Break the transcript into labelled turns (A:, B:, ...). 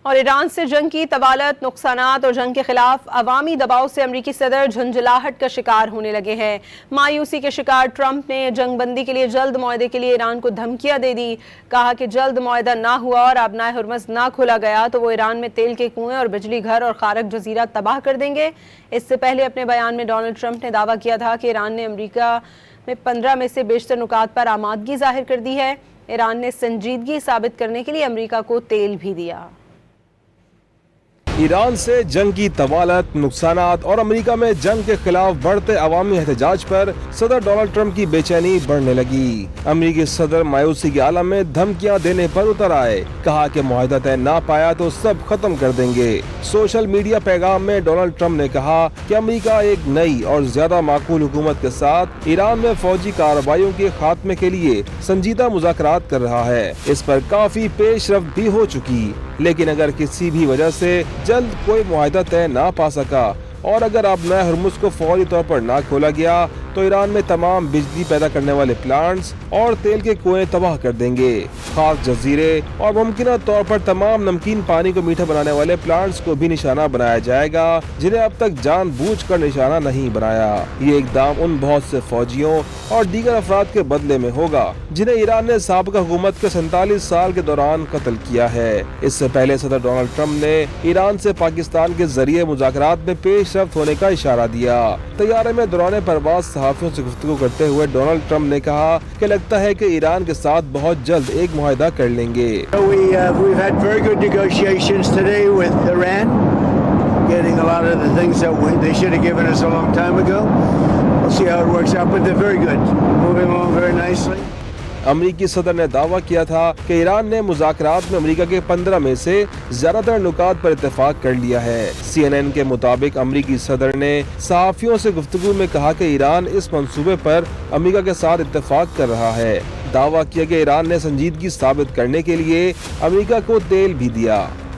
A: اور ایران سے جنگ کی طوالت، نقصانات اور جنگ کے خلاف عوامی دباؤ سے امریکی صدر جھنجھلاہٹ کا شکار ہونے لگے ہیں۔ مایوسی کے شکار ٹرمپ نے جنگ بندی کے لیے جلد معاہدے کے لیے ایران کو دھمکیاں دے دی۔ کہا کہ جلد معاہدہ نہ ہوا اور آبنائے ہرمز نہ کھولا گیا تو وہ ایران میں تیل کے کنویں اور بجلی گھر اور خارق جزیرہ تباہ کر دیں گے۔ اس سے پہلے اپنے بیان میں ڈونلڈ ٹرمپ نے دعویٰ کیا تھا کہ ایران نے امریکہ میں 15 میں سے بیشتر نکات پر آمادگی ظاہر کر دی ہے۔ ایران نے سنجیدگی ثابت کرنے کے لیے امریکہ کو تیل بھی دیا۔
B: ایران سے جنگ کی طوالت، نقصانات اور امریکہ میں جنگ کے خلاف بڑھتے عوامی احتجاج پر صدر ڈونلڈ ٹرمپ کی بے چینی بڑھنے لگی۔ امریکی صدر مایوسی کے عالم میں دھمکیاں دینے پر اتر آئے۔ کہا کہ معاہدہ طے نہ پایا تو سب ختم کر دیں گے۔ سوشل میڈیا پیغام میں ڈونلڈ ٹرمپ نے کہا کہ امریکہ ایک نئی اور زیادہ معقول حکومت کے ساتھ ایران میں فوجی کارروائیوں کے خاتمے کے لیے سنجیدہ مذاکرات کر رہا ہے۔ اس پر کافی پیش رفت بھی ہو چکی، لیکن اگر کسی بھی وجہ سے جلد کوئی معاہدہ طے نہ پا سکا اور اگر آبنائے ہرمز کو فوری طور پر نہ کھولا گیا تو ایران میں تمام بجلی پیدا کرنے والے پلانٹس اور تیل کے کنویں تباہ کر دیں گے۔ خاص جزیرے اور ممکنہ طور پر تمام نمکین پانی کو میٹھا بنانے والے پلانٹس کو بھی نشانہ بنایا جائے گا جنہیں اب تک جان بوجھ کر نشانہ نہیں بنایا۔ یہ اقدام ان بہت سے فوجیوں اور دیگر افراد کے بدلے میں ہوگا جنہیں ایران نے سابقہ حکومت کے 47 سال کے دوران قتل کیا ہے۔ اس سے پہلے صدر ڈونلڈ ٹرمپ نے ایران سے پاکستان کے ذریعے مذاکرات میں پیش رفت ہونے کا اشارہ دیا۔ طیارے میں دوران پرواز صحافیوں سے گفتگو کرتے ہوئے ڈونلڈ ٹرمپ نے کہا کہ لگتا ہے کہ ایران کے ساتھ بہت جلد ایک معاہدہ کر لیں گے۔
C: We've had very good negotiations today with Iran, getting a lot of the things that they should have given us a long time ago. We'll see how it works out, but they're very good, moving along very nicely.
B: امریکی صدر نے دعویٰ کیا تھا کہ ایران نے مذاکرات میں امریکہ کے 15 میں سے زیادہ تر نکات پر اتفاق کر لیا ہے۔ CNN کے مطابق امریکی صدر نے صحافیوں سے گفتگو میں کہا کہ ایران اس منصوبے پر امریکہ کے ساتھ اتفاق کر رہا ہے۔ دعویٰ کیا کہ ایران نے سنجیدگی ثابت کرنے کے لیے امریکہ کو تیل بھی دیا۔